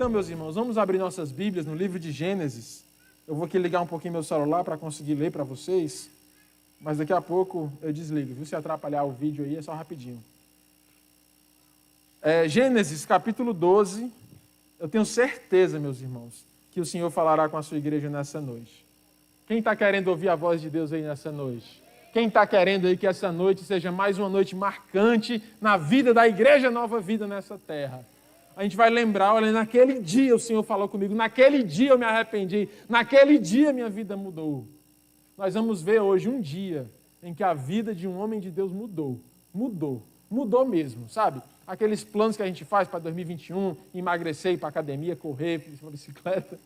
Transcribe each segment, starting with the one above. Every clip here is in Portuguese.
Então, meus irmãos, vamos abrir nossas Bíblias no livro de Gênesis. Eu vou aqui ligar um pouquinho meu celular para conseguir ler para vocês, mas daqui a pouco eu desligo, viu? Se atrapalhar o vídeo aí, é só rapidinho. Gênesis, capítulo 12. Eu tenho certeza, meus irmãos, que o Senhor falará com a sua igreja nessa noite. Quem está querendo ouvir a voz de Deus aí nessa noite? Quem está querendo aí que essa noite seja mais uma noite marcante na vida da Igreja Nova Vida nessa terra? A gente vai lembrar, olha, naquele dia o Senhor falou comigo, naquele dia eu me arrependi, naquele dia minha vida mudou. Nós vamos ver hoje um dia em que a vida de um homem de Deus mudou mesmo, sabe? Aqueles planos que a gente faz para 2021, emagrecer, ir para a academia, correr, ir para bicicleta,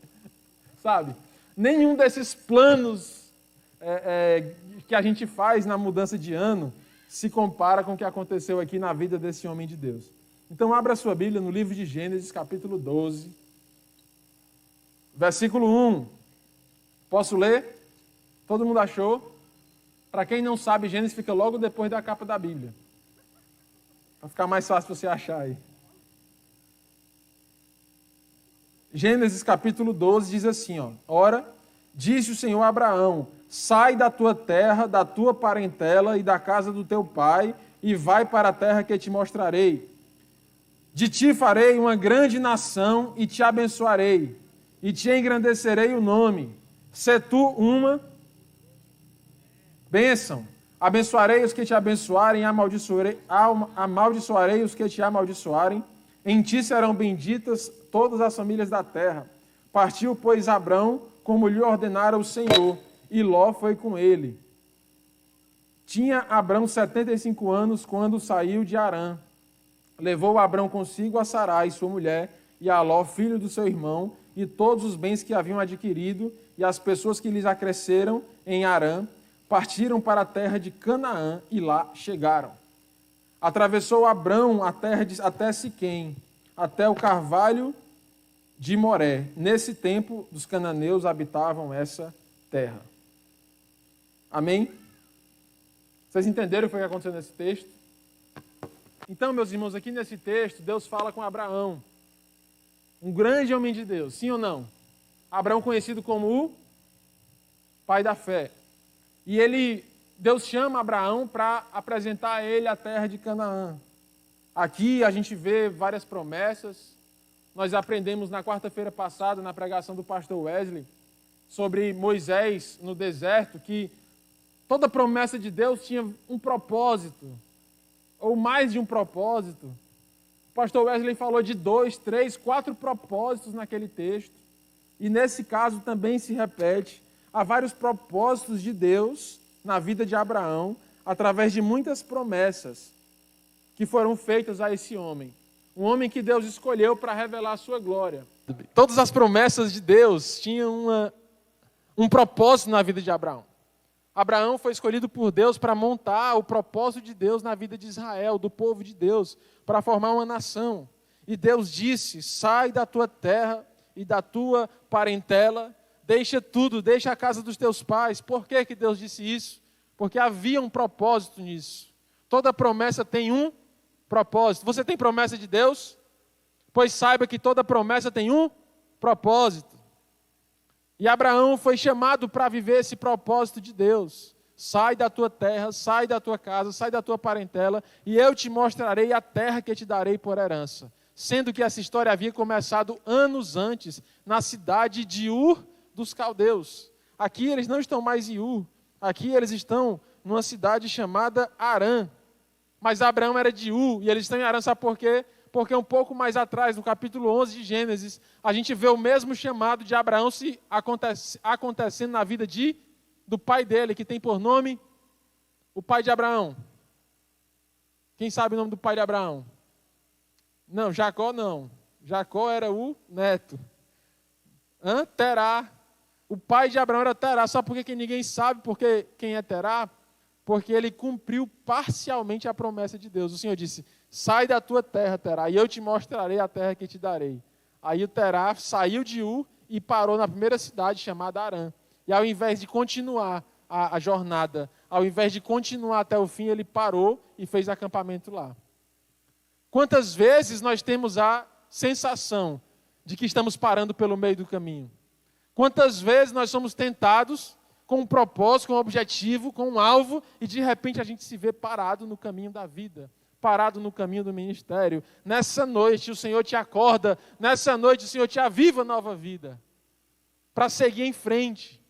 sabe? Nenhum desses planos que a gente faz na mudança de ano se compara com o que aconteceu aqui na vida desse homem de Deus. Então, abra a sua Bíblia no livro de Gênesis, capítulo 12, versículo 1. Posso ler? Todo mundo achou? Para quem não sabe, Gênesis fica logo depois da capa da Bíblia. Para ficar mais fácil você achar aí. Gênesis, capítulo 12, diz assim, ó. Ora, disse o Senhor a Abraão, sai da tua terra, da tua parentela e da casa do teu pai, e vai para a terra que te mostrarei. De ti farei uma grande nação e te abençoarei, e te engrandecerei o nome. Se tu uma bênção. Abençoarei os que te abençoarem, amaldiçoarei os que te amaldiçoarem. Em ti serão benditas todas as famílias da terra. Partiu, pois, Abrão, como lhe ordenara o Senhor, e Ló foi com ele. Tinha Abrão 75 anos quando saiu de Harã. Levou Abrão consigo a Sarai, sua mulher, e a Ló, filho do seu irmão, e todos os bens que haviam adquirido, e as pessoas que lhes acresceram em Harã, partiram para a terra de Canaã, e lá chegaram. Atravessou Abrão a terra até Siquém, até o carvalho de Moré. Nesse tempo, os cananeus habitavam essa terra. Amém? Vocês entenderam o que aconteceu nesse texto? Então, meus irmãos, aqui nesse texto, Deus fala com Abraão, um grande homem de Deus, sim ou não? Abraão conhecido como o pai da fé. E Deus chama Abraão para apresentar a ele a terra de Canaã. Aqui a gente vê várias promessas. Nós aprendemos na quarta-feira passada, na pregação do pastor Wesley, sobre Moisés no deserto, que toda promessa de Deus tinha um propósito, ou mais de um propósito. O pastor Wesley falou de 2, 3, 4 propósitos naquele texto. E nesse caso também se repete. Há vários propósitos de Deus na vida de Abraão, através de muitas promessas que foram feitas a esse homem. Um homem que Deus escolheu para revelar a sua glória. Todas as promessas de Deus tinham um propósito na vida de Abraão. Abraão foi escolhido por Deus para montar o propósito de Deus na vida de Israel, do povo de Deus, para formar uma nação. E Deus disse, sai da tua terra e da tua parentela, deixa tudo, deixa a casa dos teus pais. Por que que Deus disse isso? Porque havia um propósito nisso. Toda promessa tem um propósito. Você tem promessa de Deus? Pois saiba que toda promessa tem um propósito. E Abraão foi chamado para viver esse propósito de Deus. Sai da tua terra, sai da tua casa, sai da tua parentela, e eu te mostrarei a terra que te darei por herança. Sendo que essa história havia começado anos antes, na cidade de Ur dos Caldeus. Aqui eles não estão mais em Ur, aqui eles estão numa cidade chamada Harã. Mas Abraão era de Ur, e eles estão em Harã, sabe por quê? Porque um pouco mais atrás, no capítulo 11 de Gênesis, a gente vê o mesmo chamado de Abraão acontecendo na vida do pai dele, que tem por nome o pai de Abraão. Quem sabe o nome do pai de Abraão? Não, Jacó não. Jacó era o neto. Terá. O pai de Abraão era Terá. Sabe por que ninguém sabe quem é Terá? Porque ele cumpriu parcialmente a promessa de Deus. O Senhor disse, sai da tua terra, Terá, e eu te mostrarei a terra que te darei. Aí o Terá saiu de Ur e parou na primeira cidade chamada Harã. E ao invés de continuar a jornada, ao invés de continuar até o fim, ele parou e fez acampamento lá. Quantas vezes nós temos a sensação de que estamos parando pelo meio do caminho? Quantas vezes nós somos tentados com um propósito, com um objetivo, com um alvo, e de repente a gente se vê parado no caminho da vida, parado no caminho do ministério. Nessa noite o Senhor te acorda, nessa noite o Senhor te aviva nova vida, para seguir em frente.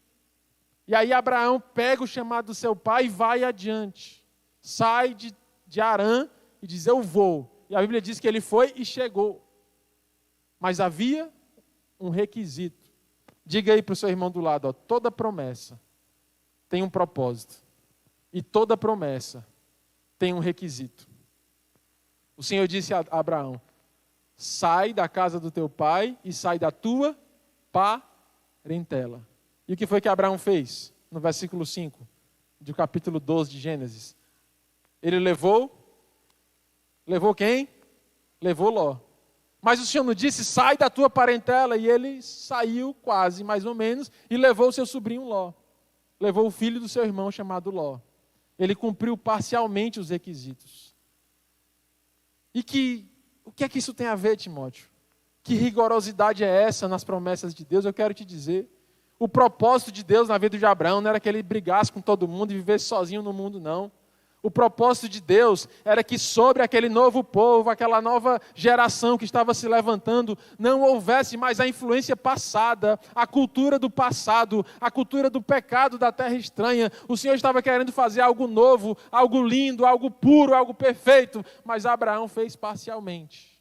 E aí Abraão pega o chamado do seu pai e vai adiante. Sai de Harã e diz, eu vou. E a Bíblia diz que ele foi e chegou. Mas havia um requisito. Diga aí para o seu irmão do lado, toda promessa tem um propósito. E toda promessa tem um requisito. O Senhor disse a Abraão, sai da casa do teu pai e sai da tua parentela. E o que foi que Abraão fez? No versículo 5 do capítulo 12 de Gênesis. Ele levou quem? Levou Ló. Mas o Senhor não disse, sai da tua parentela. E ele saiu quase, mais ou menos, e levou o seu sobrinho Ló. Levou o filho do seu irmão chamado Ló. Ele cumpriu parcialmente os requisitos. O que é que isso tem a ver, Timóteo? Que rigorosidade é essa nas promessas de Deus? Eu quero te dizer. O propósito de Deus na vida de Abraão não era que ele brigasse com todo mundo e vivesse sozinho no mundo, não. O propósito de Deus era que sobre aquele novo povo, aquela nova geração que estava se levantando, não houvesse mais a influência passada, a cultura do passado, a cultura do pecado da terra estranha. O Senhor estava querendo fazer algo novo, algo lindo, algo puro, algo perfeito, mas Abraão fez parcialmente.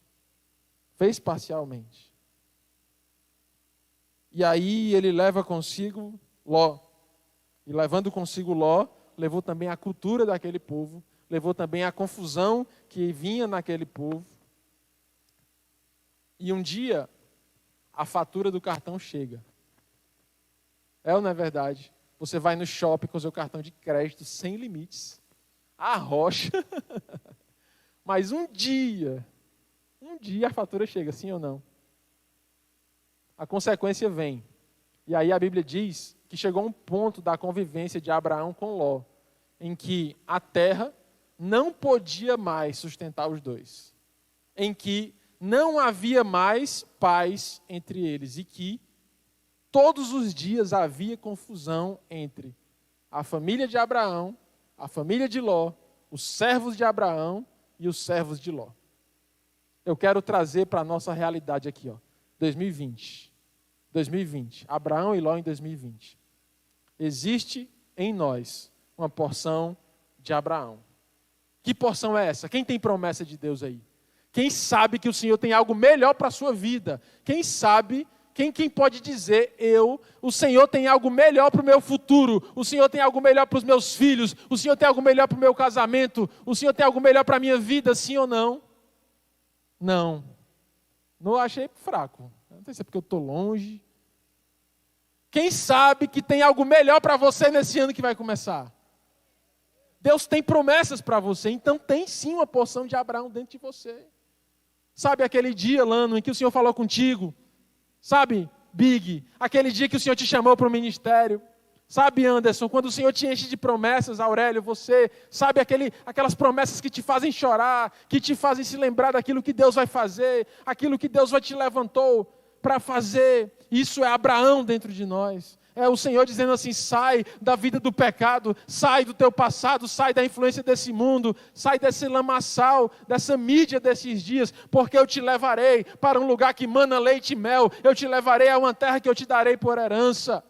Fez parcialmente. E aí ele leva consigo Ló. E levando consigo Ló, levou também a cultura daquele povo, levou também a confusão que vinha naquele povo. E um dia, a fatura do cartão chega. É ou não é verdade? Você vai no shopping com o seu cartão de crédito sem limites. Arrocha. Mas um dia a fatura chega, sim ou não? A consequência vem. E aí a Bíblia diz que chegou um ponto da convivência de Abraão com Ló, em que a terra não podia mais sustentar os dois, em que não havia mais paz entre eles e que todos os dias havia confusão entre a família de Abraão, a família de Ló, os servos de Abraão e os servos de Ló. Eu quero trazer para a nossa realidade aqui, 2020, Abraão e Ló em 2020. Existe em nós uma porção de Abraão. Que porção é essa? Quem tem promessa de Deus aí? Quem sabe que o Senhor tem algo melhor para a sua vida? Quem sabe, quem pode dizer, o Senhor tem algo melhor para o meu futuro, o Senhor tem algo melhor para os meus filhos, o Senhor tem algo melhor para o meu casamento, o Senhor tem algo melhor para a minha vida, sim ou não? Não. Não achei fraco. Não sei se é porque eu estou longe. Quem sabe que tem algo melhor para você nesse ano que vai começar? Deus tem promessas para você, então tem sim uma porção de Abraão dentro de você. Sabe aquele dia, Lano, em que o Senhor falou contigo? Sabe, Big, aquele dia que o Senhor te chamou para o ministério? Sabe, Anderson, quando o Senhor te enche de promessas, Aurélio, você, sabe aquelas promessas que te fazem chorar, que te fazem se lembrar daquilo que Deus vai fazer, aquilo que Deus vai te levantou para fazer? Isso é Abraão dentro de nós. É o Senhor dizendo assim, sai da vida do pecado, sai do teu passado, sai da influência desse mundo, sai desse lamaçal, dessa mídia desses dias, porque eu te levarei para um lugar que mana leite e mel, eu te levarei a uma terra que eu te darei por herança.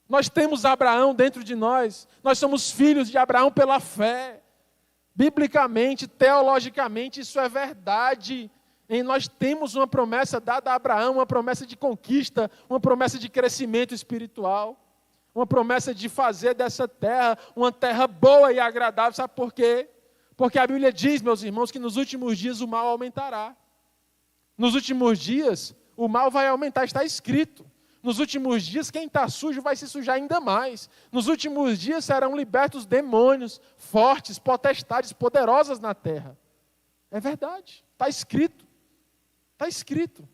Nós temos Abraão dentro de nós, nós somos filhos de Abraão pela fé. Biblicamente, teologicamente, isso é verdade. E nós temos uma promessa dada a Abraão, uma promessa de conquista, uma promessa de crescimento espiritual, uma promessa de fazer dessa terra uma terra boa e agradável. Sabe por quê? Porque a Bíblia diz, meus irmãos, que nos últimos dias o mal aumentará. Nos últimos dias o mal vai aumentar, está escrito. Nos últimos dias quem está sujo vai se sujar ainda mais. Nos últimos dias serão libertos demônios fortes, potestades poderosas na terra. É verdade, está escrito. Está escrito,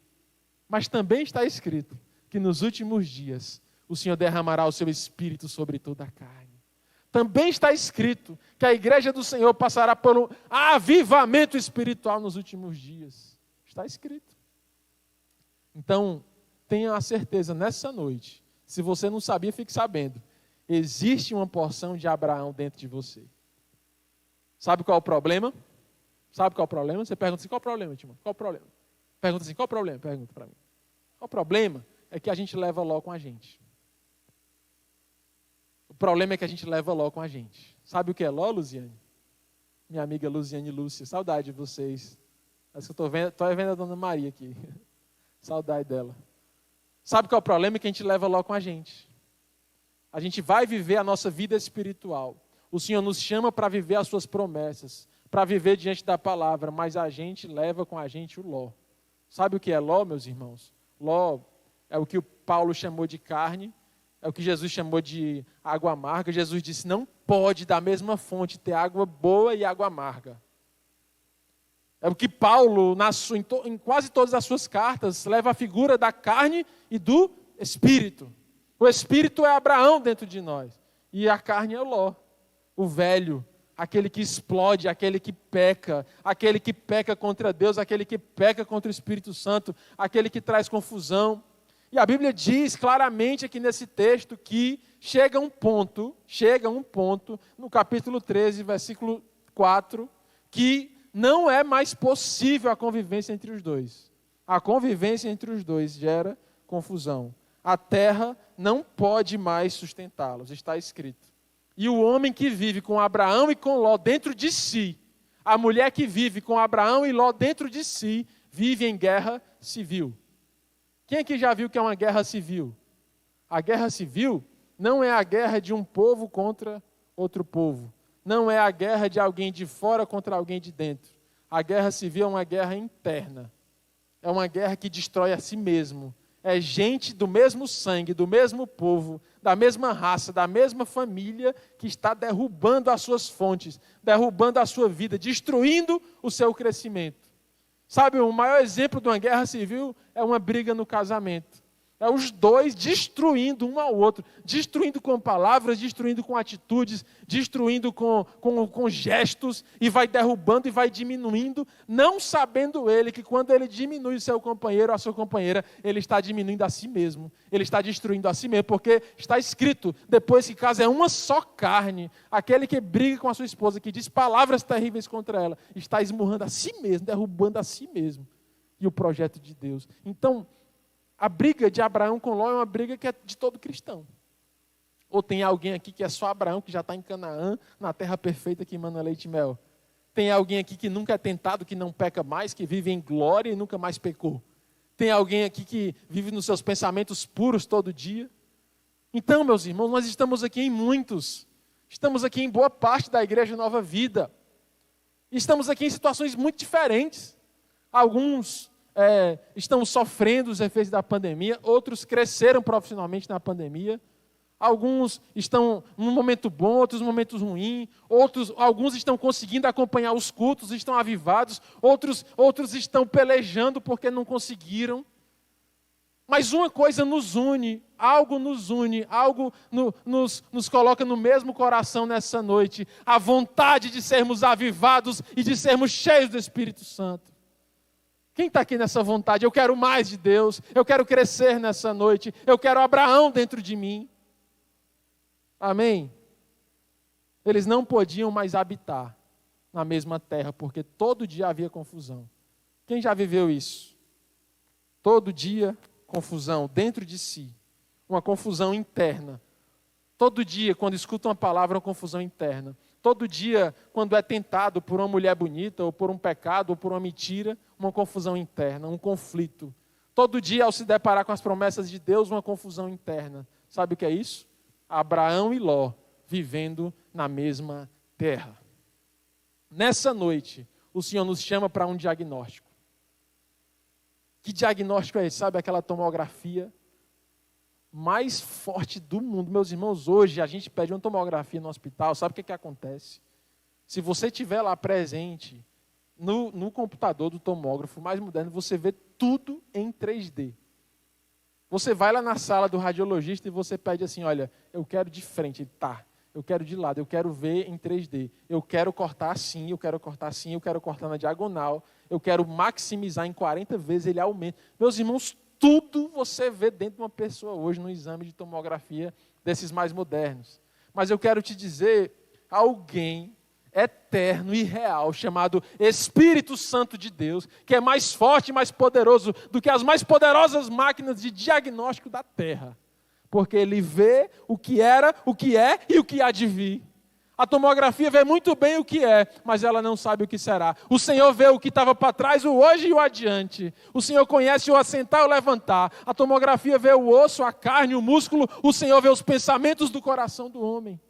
mas também está escrito que nos últimos dias o Senhor derramará o seu Espírito sobre toda a carne. Também está escrito que a igreja do Senhor passará por um avivamento espiritual nos últimos dias. Está escrito. Então, tenha a certeza nessa noite, se você não sabia, fique sabendo, existe uma porção de Abraão dentro de você. Sabe qual é o problema? Sabe qual é o problema? Você pergunta assim, qual é o problema, Timão? Qual é o problema? Pergunta assim, qual é o problema? Pergunta para mim. Qual o problema? É que a gente leva Ló com a gente. O problema é que a gente leva Ló com a gente. Sabe o que é Ló, Luziane? Minha amiga Luziane e Lúcia, saudade de vocês. Acho que eu estou vendo a Dona Maria aqui. Saudade dela. Sabe qual é o problema? É que a gente leva Ló com a gente. A gente vai viver a nossa vida espiritual. O Senhor nos chama para viver as suas promessas, para viver diante da palavra, mas a gente leva com a gente o Ló. Sabe o que é Ló, meus irmãos? Ló é o que o Paulo chamou de carne, é o que Jesus chamou de água amarga. Jesus disse, não pode da mesma fonte ter água boa e água amarga. É o que Paulo, em quase todas as suas cartas, leva a figura da carne e do Espírito. O Espírito é Abraão dentro de nós. E a carne é o Ló, o velho, aquele que explode, aquele que peca contra Deus, aquele que peca contra o Espírito Santo, aquele que traz confusão. E a Bíblia diz claramente aqui nesse texto que chega um ponto, no capítulo 13, versículo 4, que não é mais possível a convivência entre os dois. A convivência entre os dois gera confusão. A terra não pode mais sustentá-los, está escrito. E o homem que vive com Abraão e com Ló dentro de si, a mulher que vive com Abraão e Ló dentro de si, vive em guerra civil. Quem aqui já viu que é uma guerra civil? A guerra civil não é a guerra de um povo contra outro povo. Não é a guerra de alguém de fora contra alguém de dentro. A guerra civil é uma guerra interna. É uma guerra que destrói a si mesmo. É gente do mesmo sangue, do mesmo povo, da mesma raça, da mesma família, que está derrubando as suas fontes, derrubando a sua vida, destruindo o seu crescimento. Sabe, o maior exemplo de uma guerra civil é uma briga no casamento. É os dois destruindo um ao outro, destruindo com palavras, destruindo com atitudes, destruindo com gestos, e vai derrubando e vai diminuindo, não sabendo ele que quando ele diminui o seu companheiro ou a sua companheira, ele está diminuindo a si mesmo, ele está destruindo a si mesmo, porque está escrito, depois que casa é uma só carne, aquele que briga com a sua esposa, que diz palavras terríveis contra ela, está esmurrando a si mesmo, derrubando a si mesmo, e o projeto de Deus. Então, a briga de Abraão com Ló é uma briga que é de todo cristão. Ou tem alguém aqui que é só Abraão, que já está em Canaã, na terra perfeita que emana leite e mel. Tem alguém aqui que nunca é tentado, que não peca mais, que vive em glória e nunca mais pecou. Tem alguém aqui que vive nos seus pensamentos puros todo dia. Então, meus irmãos, nós estamos aqui em muitos. Estamos aqui em boa parte da Igreja Nova Vida. Estamos aqui em situações muito diferentes. Alguns estão sofrendo os efeitos da pandemia, outros cresceram profissionalmente na pandemia, alguns estão num momento bom, outros num momento ruim, alguns estão conseguindo acompanhar os cultos, estão avivados, outros estão pelejando porque não conseguiram. Mas uma coisa nos une, algo nos coloca no mesmo coração nessa noite, a vontade de sermos avivados e de sermos cheios do Espírito Santo. Quem está aqui nessa vontade? Eu quero mais de Deus, eu quero crescer nessa noite, eu quero Abraão dentro de mim. Amém? Eles não podiam mais habitar na mesma terra, porque todo dia havia confusão. Quem já viveu isso? Todo dia, confusão dentro de si, uma confusão interna. Todo dia, quando escuta uma palavra, uma confusão interna. Todo dia, quando é tentado por uma mulher bonita, ou por um pecado, ou por uma mentira, uma confusão interna, um conflito. Todo dia, ao se deparar com as promessas de Deus, uma confusão interna. Sabe o que é isso? Abraão e Ló vivendo na mesma terra. Nessa noite, o Senhor nos chama para um diagnóstico. Que diagnóstico é esse? Sabe aquela tomografia mais forte do mundo? Meus irmãos, hoje a gente pede uma tomografia no hospital, sabe o que acontece? Se você estiver lá presente, no computador do tomógrafo mais moderno, você vê tudo em 3D. Você vai lá na sala do radiologista e você pede assim, olha, eu quero de frente, ele tá. Eu quero de lado, eu quero ver em 3D. Eu quero cortar assim, eu quero cortar assim, eu quero cortar na diagonal. Eu quero maximizar em 40 vezes, ele aumenta. Meus irmãos, tudo você vê dentro de uma pessoa hoje no exame de tomografia desses mais modernos. Mas eu quero te dizer, alguém eterno e real, chamado Espírito Santo de Deus, que é mais forte e mais poderoso do que as mais poderosas máquinas de diagnóstico da Terra. Porque ele vê o que era, o que é e o que há de vir. A tomografia vê muito bem o que é, mas ela não sabe o que será. O Senhor vê o que estava para trás, o hoje e o adiante. O Senhor conhece o assentar e o levantar. A tomografia vê o osso, a carne, o músculo. O Senhor vê os pensamentos do coração do homem.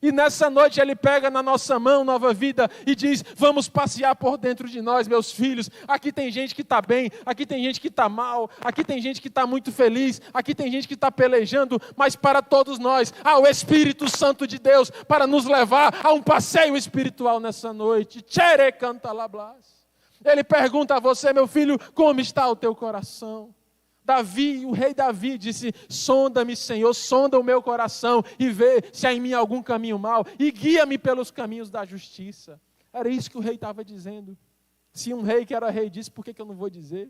E nessa noite Ele pega na nossa mão Nova Vida e diz, vamos passear por dentro de nós, meus filhos. Aqui tem gente que está bem, aqui tem gente que está mal, aqui tem gente que está muito feliz, aqui tem gente que está pelejando, mas para todos nós, há o Espírito Santo de Deus para nos levar a um passeio espiritual nessa noite. Tchere canta lablas. Ele pergunta a você, meu filho, como está o teu coração? Davi, o rei Davi disse, sonda-me, Senhor, sonda o meu coração e vê se há em mim algum caminho mau e guia-me pelos caminhos da justiça. Era isso que o rei estava dizendo. Se um rei que era rei disse, por que eu não vou dizer?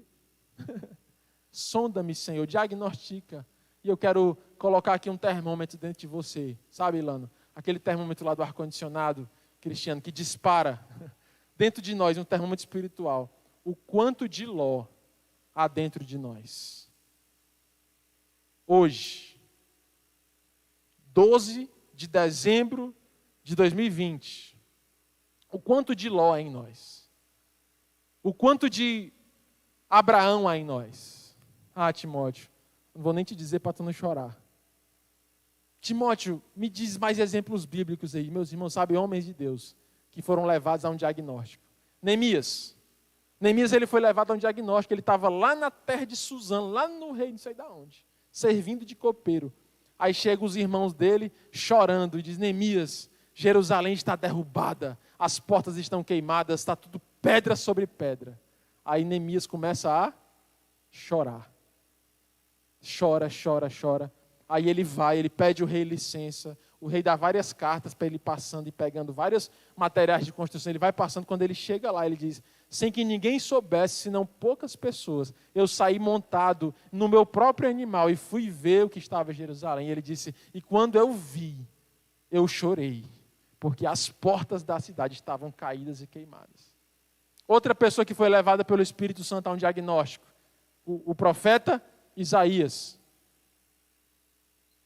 Sonda-me, Senhor, diagnostica. E eu quero colocar aqui um termômetro dentro de você. Sabe, Ilano? Aquele termômetro lá do ar-condicionado, Cristiano, que dispara dentro de nós um termômetro espiritual. O quanto de Ló há dentro de nós. Hoje, 12 de dezembro de 2020, o quanto de Ló há em nós? O quanto de Abraão há em nós? Ah, Timóteo, não vou nem te dizer para tu não chorar. Timóteo, me diz mais exemplos bíblicos aí, meus irmãos, sabe, homens de Deus, que foram levados a um diagnóstico. Neemias, ele foi levado a um diagnóstico, ele estava lá na terra de Suzano, lá no reino, não sei de onde, servindo de copeiro. Aí chegam os irmãos dele chorando e diz, Neemias, Jerusalém está derrubada, as portas estão queimadas, está tudo pedra sobre pedra. Aí Neemias começa a chorar. Chora. Aí ele vai, ele pede o rei licença, o rei dá várias cartas para ele passando e pegando vários materiais de construção, ele vai passando, quando ele chega lá, ele diz, sem que ninguém soubesse, senão poucas pessoas, eu saí montado no meu próprio animal e fui ver o que estava em Jerusalém. E ele disse, e quando eu vi, eu chorei, porque as portas da cidade estavam caídas e queimadas. Outra pessoa que foi levada pelo Espírito Santo a um diagnóstico, o profeta Isaías.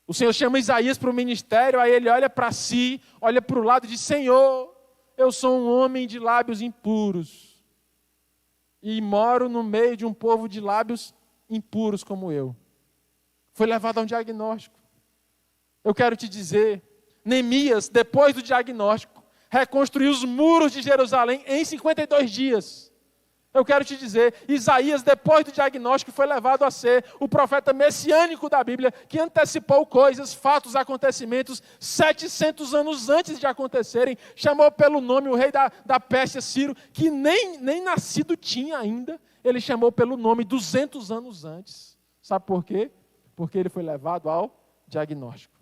O Senhor chama Isaías para o ministério, aí ele olha para si, olha para o lado e diz, Senhor, eu sou um homem de lábios impuros e moro no meio de um povo de lábios impuros como eu. Foi levado a um diagnóstico. Eu quero te dizer, Neemias, depois do diagnóstico, reconstruiu os muros de Jerusalém em 52 dias. Eu quero te dizer, Isaías, depois do diagnóstico, foi levado a ser o profeta messiânico da Bíblia, que antecipou coisas, fatos, acontecimentos, 700 anos antes de acontecerem, chamou pelo nome o rei da Pérsia, Ciro, que nem nascido tinha ainda, ele chamou pelo nome 200 anos antes. Sabe por quê? Porque ele foi levado ao diagnóstico.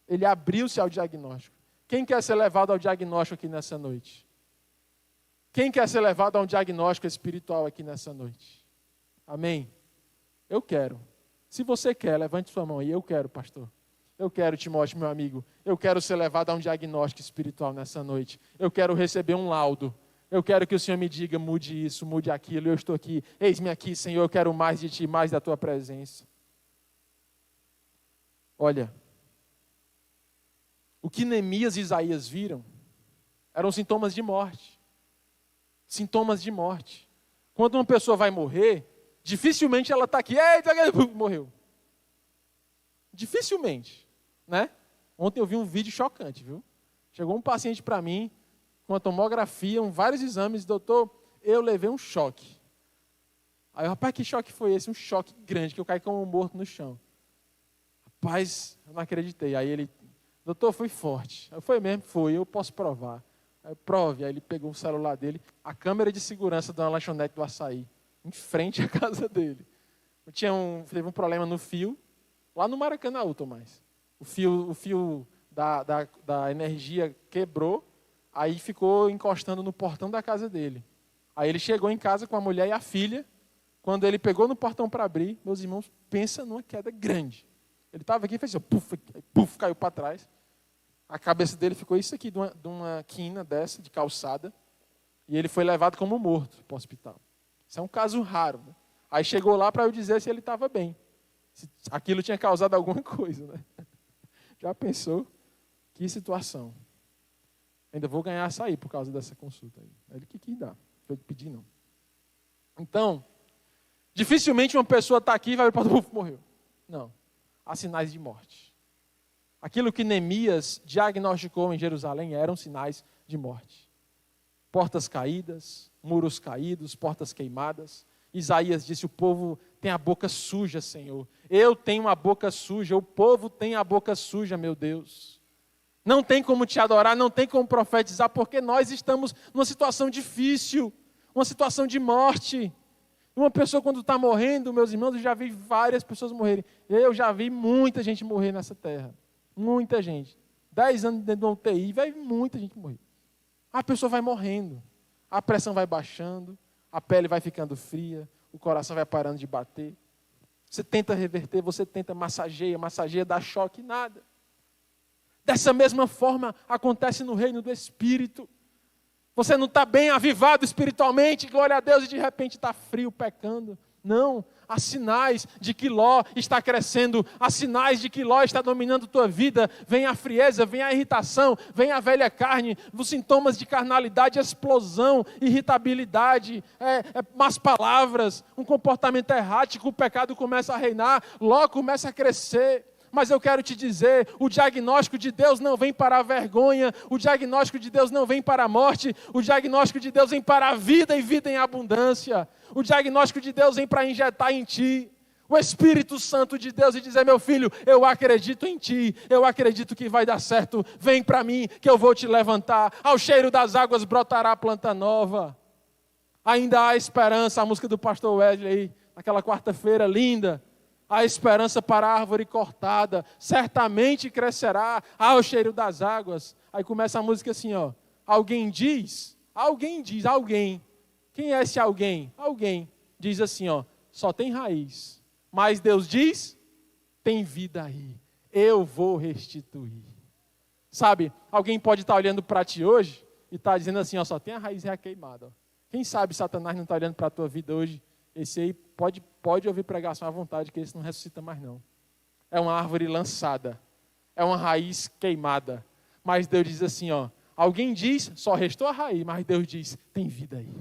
Ele abriu-se ao diagnóstico. Quem quer ser levado ao diagnóstico aqui nessa noite? Quem quer ser levado a um diagnóstico espiritual aqui nessa noite? Amém? Eu quero. Se você quer, levante sua mão aí. Eu quero, pastor. Eu quero, Timóteo, meu amigo. Eu quero ser levado a um diagnóstico espiritual nessa noite. Eu quero receber um laudo. Eu quero que o Senhor me diga, mude isso, mude aquilo. Eu estou aqui. Eis-me aqui, Senhor. Eu quero mais de Ti, mais da Tua presença. Olha, o que Neemias e Isaías viram eram sintomas de morte. Sintomas de morte. Quando uma pessoa vai morrer, dificilmente ela está aqui, morreu. Dificilmente, né? Ontem eu vi um vídeo chocante, viu? Chegou um paciente para mim, com uma tomografia, vários exames, doutor, eu levei um choque. Aí, rapaz, que choque foi esse? Um choque grande, que eu caí como morto no chão. Rapaz, eu não acreditei. Aí ele, doutor, foi forte. Eu falei mesmo, foi, eu posso provar. Aí, prove. Aí ele pegou o celular dele, a câmera de segurança da lanchonete do Açaí, em frente à casa dele. Teve um problema no fio, lá no Maracanã, Tomás. O fio da energia quebrou, aí ficou encostando no portão da casa dele. Aí ele chegou em casa com a mulher e a filha, quando ele pegou no portão para abrir, meus irmãos, pensa numa queda grande. Ele estava aqui e fez assim, puf, caiu para trás. A cabeça dele ficou isso aqui, de uma quina dessa, de calçada. E ele foi levado como morto para o hospital. Isso é um caso raro, né? Aí chegou lá para eu dizer se ele estava bem. Se aquilo tinha causado alguma coisa, né? Já pensou? Que situação. Ainda vou ganhar açaí por causa dessa consulta aí. Ele que quis dar. Foi pedir, não. Então, dificilmente uma pessoa está aqui e vai para o morreu. Não. Há sinais de morte. Aquilo que Neemias diagnosticou em Jerusalém eram sinais de morte. Portas caídas, muros caídos, portas queimadas. Isaías disse, o povo tem a boca suja, Senhor. Eu tenho a boca suja, o povo tem a boca suja, meu Deus. Não tem como te adorar, não tem como profetizar, porque nós estamos numa situação difícil, uma situação de morte. Uma pessoa quando está morrendo, meus irmãos, eu já vi várias pessoas morrerem. Eu já vi muita gente morrer nessa terra. Muita gente. 10 anos dentro de uma UTI, vai muita gente morrer. A pessoa vai morrendo, a pressão vai baixando, a pele vai ficando fria, o coração vai parando de bater. Você tenta reverter, você tenta massageia, dá choque, nada. Dessa mesma forma acontece no reino do Espírito. Você não está bem avivado espiritualmente, glória a Deus, e de repente está frio, pecando. Não, há sinais de que Ló está crescendo, há sinais de que Ló está dominando tua vida. Vem a frieza, vem a irritação, vem a velha carne, os sintomas de carnalidade, explosão, irritabilidade, más palavras, um comportamento errático, o pecado começa a reinar, Ló começa a crescer. Mas eu quero te dizer, o diagnóstico de Deus não vem para a vergonha, o diagnóstico de Deus não vem para a morte, o diagnóstico de Deus vem para a vida e vida em abundância. O diagnóstico de Deus vem para injetar em ti o Espírito Santo de Deus e dizer, meu filho, eu acredito em ti, eu acredito que vai dar certo, vem para mim que eu vou te levantar, ao cheiro das águas brotará planta nova. Ainda há esperança, a música do pastor Wesley aí, naquela quarta-feira linda. Há esperança para a árvore cortada, certamente crescerá ao cheiro das águas. Aí começa a música assim, ó. Alguém diz, quem é esse alguém? Alguém diz assim, ó, só tem raiz. Mas Deus diz, tem vida aí, eu vou restituir. Sabe, alguém pode estar olhando para ti hoje e estar dizendo assim, ó, só tem a raiz queimada. Ó. Quem sabe Satanás não está olhando para a tua vida hoje? Esse aí pode ouvir pregação à vontade, que esse não ressuscita mais não. É uma árvore lançada, é uma raiz queimada. Mas Deus diz assim, ó, alguém diz, só restou a raiz, mas Deus diz, tem vida aí,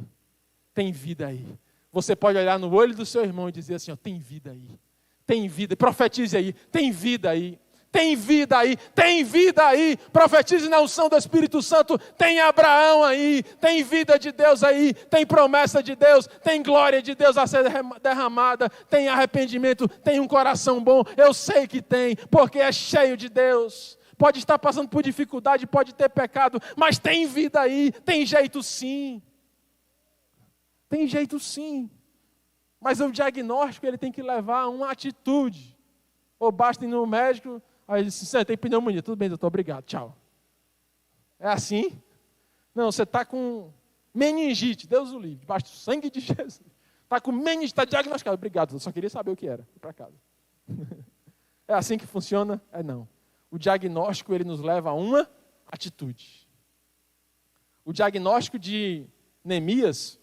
tem vida aí. Você pode olhar no olho do seu irmão e dizer assim, ó, tem vida aí, tem vida, profetize aí, tem vida aí. Tem vida aí, tem vida aí, profetize na unção do Espírito Santo, tem Abraão aí, tem vida de Deus aí, tem promessa de Deus, tem glória de Deus a ser derramada, tem arrependimento, tem um coração bom, eu sei que tem, porque é cheio de Deus. Pode estar passando por dificuldade, pode ter pecado, mas tem vida aí, tem jeito sim. Tem jeito sim. Mas o diagnóstico ele tem que levar a uma atitude. Ou basta ir no médico, aí ele disse, você tem pneumonia, tudo bem, doutor, obrigado, tchau. É assim? Não, você está com meningite, Deus o livre, debaixo do sangue de Jesus. Está com meningite, está diagnosticado, obrigado, eu só queria saber o que era, fui para casa. É assim que funciona? É não. O diagnóstico, ele nos leva a uma atitude. O diagnóstico de Neemias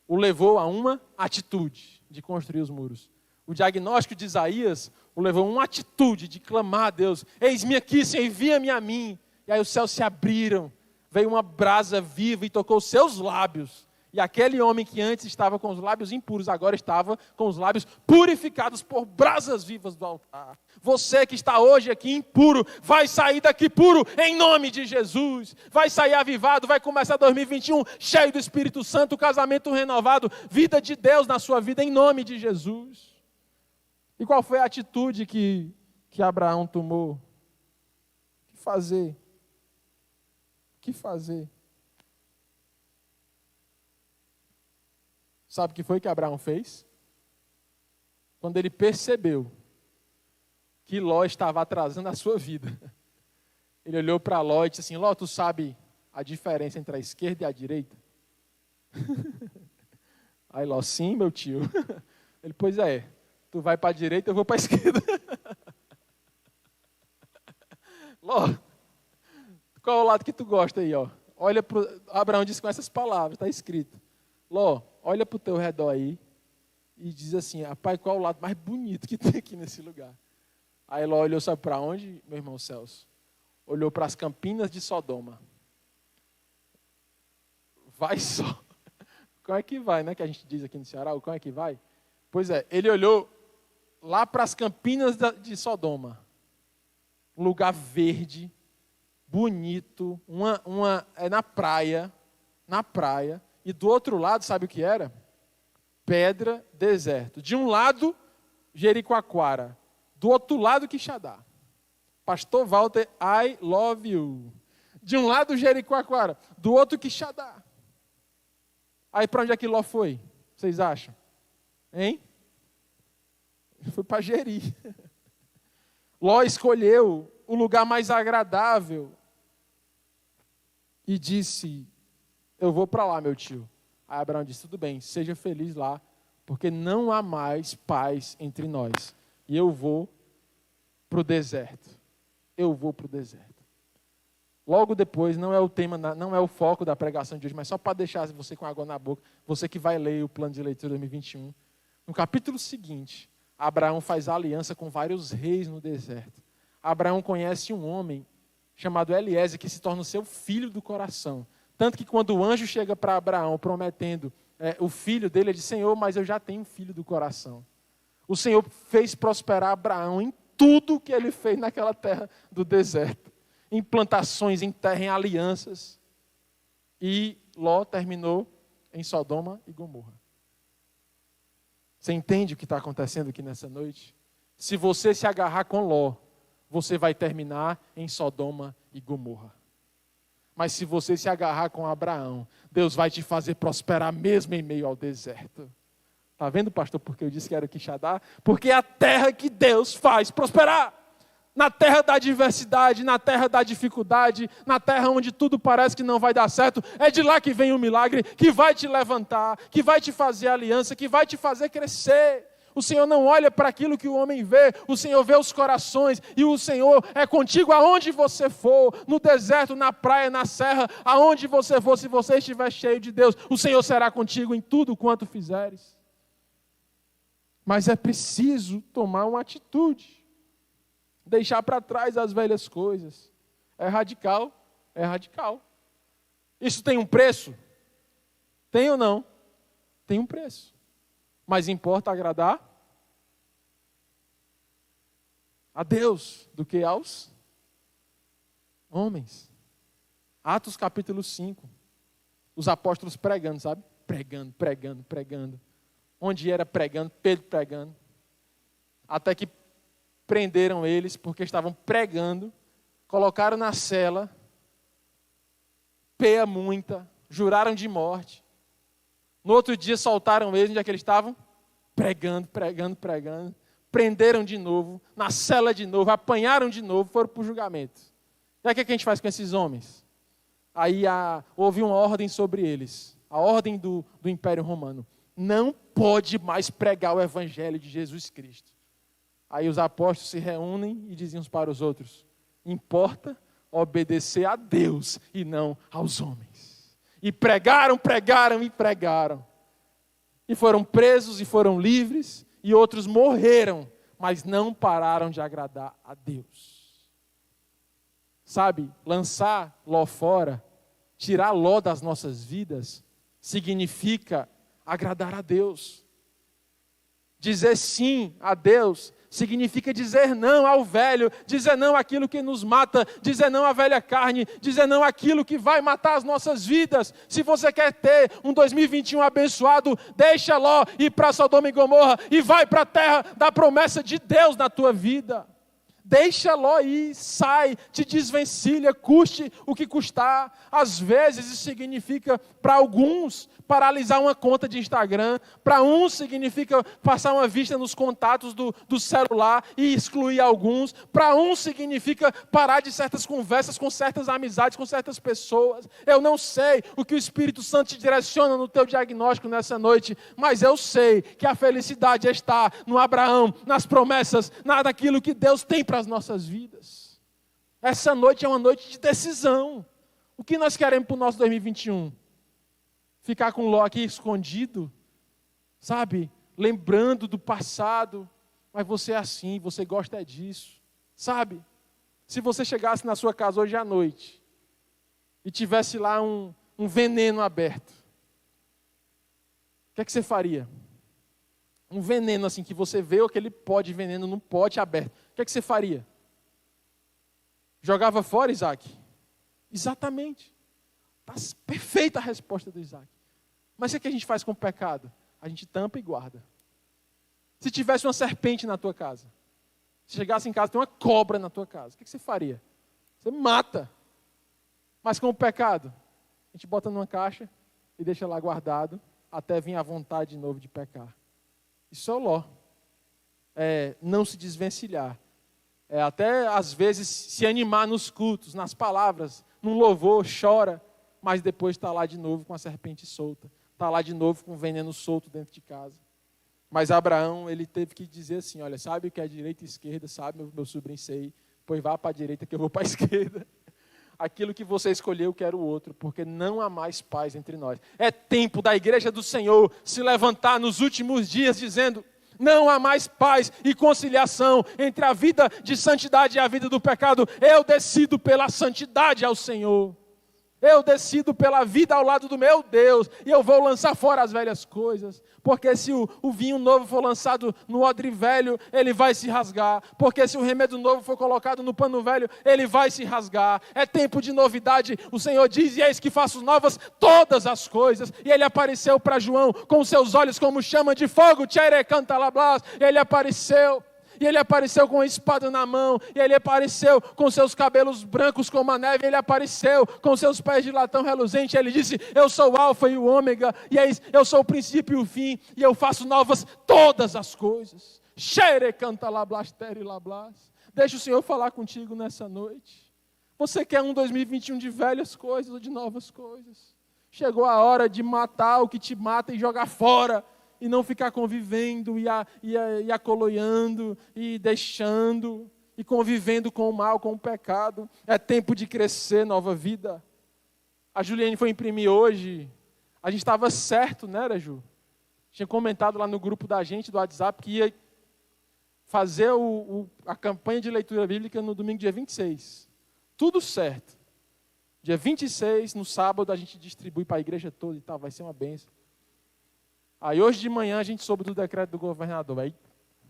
o levou a uma atitude de construir os muros. O diagnóstico de Isaías o levou a uma atitude de clamar a Deus. Eis-me aqui, Senhor, envia-me a mim. E aí os céus se abriram. Veio uma brasa viva e tocou os seus lábios. E aquele homem que antes estava com os lábios impuros, agora estava com os lábios purificados por brasas vivas do altar. Você que está hoje aqui impuro, vai sair daqui puro em nome de Jesus. Vai sair avivado, vai começar 2021 cheio do Espírito Santo, casamento renovado, vida de Deus na sua vida em nome de Jesus. E qual foi a atitude que Abraão tomou? O que fazer? O que fazer? Sabe o que foi que Abraão fez? Quando ele percebeu que Ló estava atrasando a sua vida, ele olhou para Ló e disse assim, Ló, tu sabe a diferença entre a esquerda e a direita? Aí Ló, sim, meu tio. Ele, pois é, tu vai para a direita, eu vou para a esquerda. Ló, qual é o lado que tu gosta aí, ó? Olha pro Abraão disse com essas palavras, está escrito. Ló, olha para o teu redor aí e diz assim, rapaz, qual é o lado mais bonito que tem aqui nesse lugar? Aí Ló olhou, sabe para onde, meu irmão Celso? Olhou para as campinas de Sodoma. Vai só. Como é que vai, né? Que a gente diz aqui no Ceará, o como é que vai? Pois é, ele olhou lá para as campinas de Sodoma. Um lugar verde, bonito, na praia, e do outro lado, sabe o que era? Pedra, deserto. De um lado, Jericoacoara, do outro lado, Quixadá. Pastor Walter, I love you. De um lado, Jericoacoara, do outro, Quixadá. Aí para onde é que Ló foi? Vocês acham? Hein? Foi para Jeri. Ló escolheu o lugar mais agradável e disse, eu vou para lá, meu tio. Aí Abraão disse, tudo bem, seja feliz lá, porque não há mais paz entre nós. E eu vou para o deserto. Eu vou para o deserto. Logo depois, não é o tema, não é o foco da pregação de hoje, mas só para deixar você com água na boca, você que vai ler o plano de leitura 2021. No capítulo seguinte, Abraão faz aliança com vários reis no deserto. Abraão conhece um homem chamado Eliezer, que se torna o seu filho do coração. Tanto que quando o anjo chega para Abraão prometendo o filho dele, ele diz, Senhor, mas eu já tenho um filho do coração. O Senhor fez prosperar Abraão em tudo que ele fez naquela terra do deserto. Em plantações, em terra, em alianças. E Ló terminou em Sodoma e Gomorra. Você entende o que está acontecendo aqui nessa noite? Se você se agarrar com Ló, você vai terminar em Sodoma e Gomorra. Mas se você se agarrar com Abraão, Deus vai te fazer prosperar mesmo em meio ao deserto. Está vendo, pastor, porque eu disse que era o Quixadá? Porque é a terra que Deus faz prosperar. Na terra da adversidade, na terra da dificuldade, na terra onde tudo parece que não vai dar certo, é de lá que vem o milagre, que vai te levantar, que vai te fazer aliança, que vai te fazer crescer. O Senhor não olha para aquilo que o homem vê, o Senhor vê os corações, e o Senhor é contigo aonde você for, no deserto, na praia, na serra, aonde você for, se você estiver cheio de Deus, o Senhor será contigo em tudo quanto fizeres. Mas é preciso tomar uma atitude, deixar para trás as velhas coisas. É radical, é radical. Isso tem um preço? Tem ou não? Tem um preço. Mas importa agradar a Deus do que aos homens. Atos capítulo 5. Os apóstolos pregando, sabe? Pregando. Onde era pregando, Pedro pregando. Até que prenderam eles porque estavam pregando, colocaram na cela, peia muita, juraram de morte. No outro dia soltaram eles, onde é que eles estavam? Pregando. Prenderam de novo, na cela de novo, apanharam de novo, foram para o julgamento. E aí o que a gente faz com esses homens? Aí houve uma ordem sobre eles, a ordem do Império Romano. Não pode mais pregar o Evangelho de Jesus Cristo. Aí os apóstolos se reúnem e dizem uns para os outros, importa obedecer a Deus e não aos homens. E pregaram. E foram presos e foram livres. E outros morreram, mas não pararam de agradar a Deus. Sabe, lançar Ló fora, tirar Ló das nossas vidas, significa agradar a Deus. Dizer sim a Deus significa dizer não ao velho, dizer não àquilo que nos mata, dizer não à velha carne, dizer não àquilo que vai matar as nossas vidas. Se você quer ter um 2021 abençoado, deixa Ló ir para Sodoma e Gomorra e vai para a terra da promessa de Deus na tua vida. Deixa Ló ir, sai, te desvencilha, custe o que custar. Às vezes isso significa, para alguns, paralisar uma conta de Instagram. Para uns significa passar uma vista nos contatos do celular e excluir alguns. Para uns significa parar de certas conversas com certas amizades, com certas pessoas. Eu não sei o que o Espírito Santo te direciona no teu diagnóstico nessa noite, mas eu sei que a felicidade está no Abraão, nas promessas, naquilo que Deus tem para as nossas vidas. Essa noite é uma noite de decisão. O que nós queremos para o nosso 2021? Ficar com Ló aqui escondido, sabe? Lembrando do passado, mas você é assim, você gosta disso, sabe? Se você chegasse na sua casa hoje à noite e tivesse lá um veneno aberto, o que é que você faria? Um veneno assim, que você vê aquele pó de veneno num pote aberto, o que é que você faria? Jogava fora, Isaac? Exatamente. Está perfeita a resposta do Isaac. Mas o que a gente faz com o pecado? A gente tampa e guarda. Se tivesse uma serpente na tua casa, se chegasse em casa, tem uma cobra na tua casa, o que você faria? Você mata. Mas com o pecado, a gente bota numa caixa e deixa lá guardado, até vir a vontade de novo de pecar. Isso é o Ló. Não se desvencilhar. Até às vezes se animar nos cultos, nas palavras, num louvor, chora, mas depois está lá de novo com a serpente solta. Está lá de novo com o veneno solto dentro de casa. Mas Abraão, ele teve que dizer assim, olha, sabe o que é direita e esquerda, sabe, meu sobrinho, sei, pois vá para a direita que eu vou para a esquerda. Aquilo que você escolheu, eu quero o outro, porque não há mais paz entre nós. É tempo da igreja do Senhor se levantar nos últimos dias dizendo, não há mais paz e conciliação entre a vida de santidade e a vida do pecado. Eu decido pela santidade ao Senhor. Eu decido pela vida ao lado do meu Deus. E eu vou lançar fora as velhas coisas. Porque se o vinho novo for lançado no odre velho, ele vai se rasgar. Porque se o remédio novo for colocado no pano velho, ele vai se rasgar. É tempo de novidade. O Senhor diz, e eis que faço novas todas as coisas. E ele apareceu para João com seus olhos como chama de fogo. Tchere canta lablas. Ele apareceu. E ele apareceu com a espada na mão, e ele apareceu com seus cabelos brancos como a neve, ele apareceu com seus pés de latão reluzente, ele disse, eu sou o alfa e o ômega, e eu sou o princípio e o fim, e eu faço novas todas as coisas. Xere canta lablas, tere lablas. Deixa o Senhor falar contigo nessa noite. Você quer um 2021 de velhas coisas ou de novas coisas? Chegou a hora de matar o que te mata e jogar fora, e não ficar convivendo e acoloiando e deixando e convivendo com o mal, com o pecado. É tempo de crescer, nova vida. A Juliane foi imprimir hoje. A gente estava certo, né, Ju? Tinha comentado lá no grupo da gente, do WhatsApp, que ia fazer a campanha de leitura bíblica no domingo, dia 26. Tudo certo. Dia 26, no sábado, a gente distribui para a igreja toda e tal, vai ser uma bênção. Aí hoje de manhã a gente soube do decreto do governador. Aí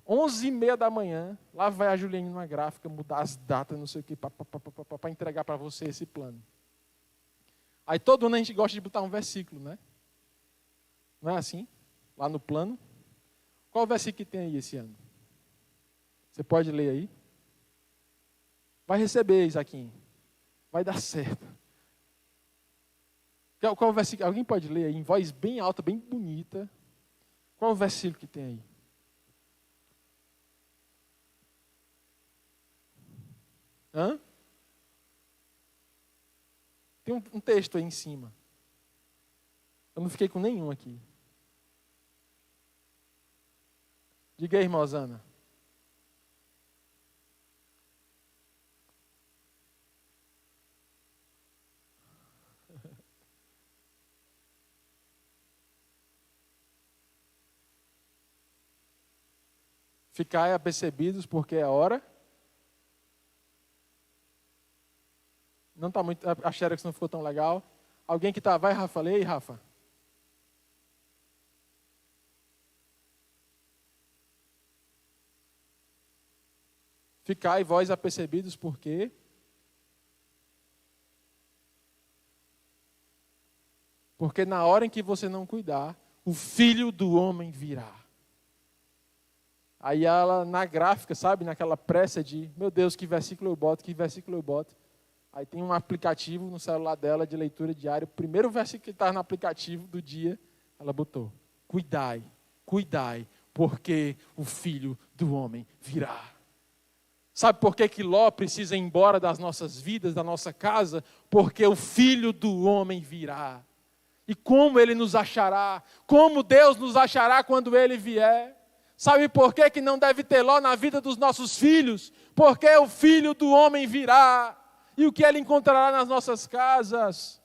11h30 da manhã, lá vai a Juliane numa gráfica, mudar as datas, não sei o que, para entregar para você esse plano. Aí todo ano a gente gosta de botar um versículo, né? Não é assim? Lá no plano. Qual o versículo que tem aí esse ano? Você pode ler aí? Vai receber, Isaquinho. Vai dar certo. Qual o versículo? Alguém pode ler aí em voz bem alta, bem bonita? Qual o versículo que tem aí? Hã? Tem um texto aí em cima. Eu não fiquei com nenhum aqui. Diga aí, irmã Osana. Ficai apercebidos porque é hora. Não está muito. A xerox não ficou tão legal. Alguém que está. Vai, Rafa, lê aí, Rafa. Ficai vós apercebidos porque. Porque na hora em que você não cuidar, o Filho do Homem virá. Aí ela, na gráfica, sabe, naquela pressa de, meu Deus, que versículo eu boto, que versículo eu boto. Aí tem um aplicativo no celular dela de leitura diária. O primeiro versículo que estava no aplicativo do dia, ela botou: cuidai, cuidai, porque o Filho do Homem virá. Sabe por que Ló precisa ir embora das nossas vidas, da nossa casa? Porque o Filho do Homem virá. E como Ele nos achará? Como Deus nos achará quando Ele vier? Sabe por que não deve ter Ló na vida dos nossos filhos? Porque o Filho do Homem virá. E o que Ele encontrará nas nossas casas?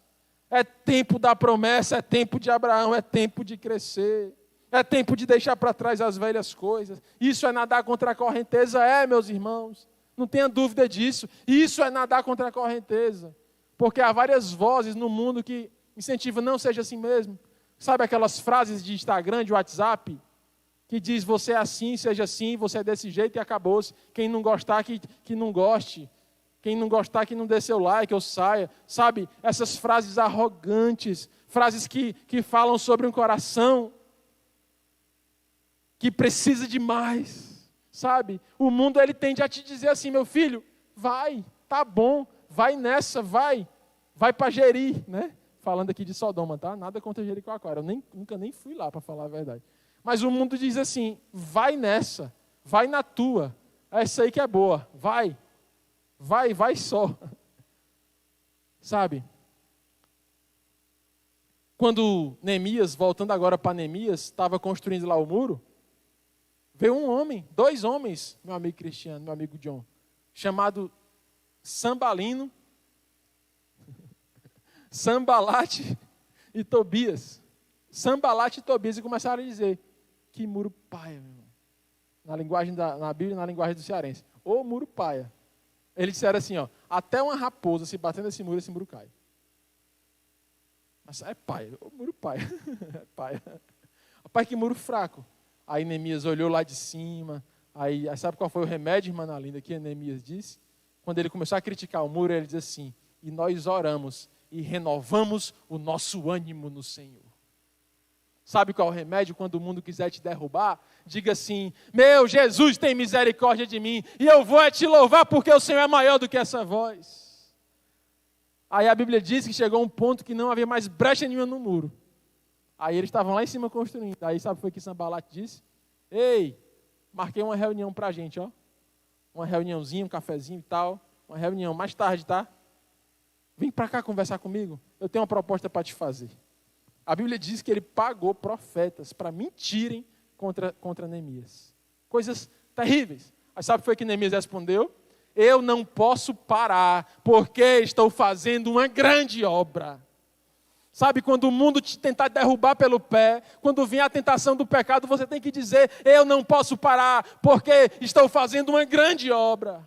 É tempo da promessa, é tempo de Abraão, é tempo de crescer. É tempo de deixar para trás as velhas coisas. Isso é nadar contra a correnteza, meus irmãos. Não tenha dúvida disso. Isso é nadar contra a correnteza. Porque há várias vozes no mundo que incentivam, não seja assim mesmo. Sabe aquelas frases de Instagram, de WhatsApp, que diz, você é assim, seja assim, você é desse jeito e acabou-se. Quem não gostar, que não goste. Quem não gostar, que não dê seu like ou saia. Sabe, essas frases arrogantes, frases que falam sobre um coração que precisa de mais, sabe? O mundo, ele tende a te dizer assim, meu filho, vai, tá bom, vai nessa, vai para Jeri, né? Falando aqui de Sodoma, tá? Nada contra Jericoacoara, eu nunca nem fui lá, para falar a verdade. Mas o mundo diz assim, vai nessa, vai na tua, essa aí que é boa, vai só, sabe? Quando Neemias, voltando agora para Neemias, estava construindo lá o muro, veio um homem, 2 homens, meu amigo Cristiano, meu amigo John, chamado Sambalino, Sambalate e Tobias. Sambalate e Tobias, e começaram a dizer, que muro paia, meu irmão. Na linguagem na Bíblia, na linguagem do cearense. Ô muro paia. Eles disseram assim, ó, até uma raposa se batendo esse muro cai. Mas é paia, ô muro paia. É paia. Rapaz, que muro fraco. Aí Neemias olhou lá de cima, aí sabe qual foi o remédio, irmã Nalinda, que Neemias disse? Quando ele começou a criticar o muro, ele diz assim, e nós oramos e renovamos o nosso ânimo no Senhor. Sabe qual é o remédio quando o mundo quiser te derrubar? Diga assim, meu Jesus tem misericórdia de mim, e eu vou te louvar porque o Senhor é maior do que essa voz. Aí a Bíblia diz que chegou um ponto que não havia mais brecha nenhuma no muro. Aí eles estavam lá em cima construindo. Aí sabe o que foi que Sambalat disse? Ei, marquei uma reunião pra gente, ó. Uma reuniãozinha, um cafezinho e tal. Uma reunião mais tarde, tá? Vem pra cá conversar comigo. Eu tenho uma proposta para te fazer. A Bíblia diz que ele pagou profetas para mentirem contra Neemias. Coisas terríveis. Aí sabe o que foi que Neemias respondeu? Eu não posso parar, porque estou fazendo uma grande obra. Sabe, quando o mundo te tentar derrubar pelo pé, quando vier a tentação do pecado, você tem que dizer, eu não posso parar, porque estou fazendo uma grande obra.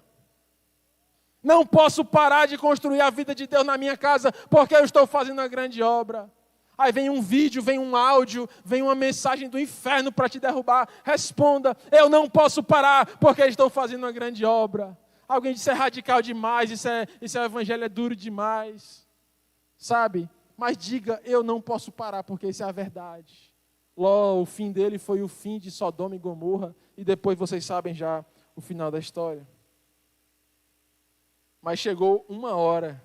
Não posso parar de construir a vida de Deus na minha casa, porque eu estou fazendo uma grande obra. Aí vem um vídeo, vem um áudio, vem uma mensagem do inferno para te derrubar. Responda, eu não posso parar, porque estou fazendo uma grande obra. Alguém disse, é radical demais, isso é evangelho, é duro demais. Sabe? Mas diga, eu não posso parar, porque isso é a verdade. Ló, o fim dele foi o fim de Sodoma e Gomorra, e depois vocês sabem já o final da história. Mas chegou uma hora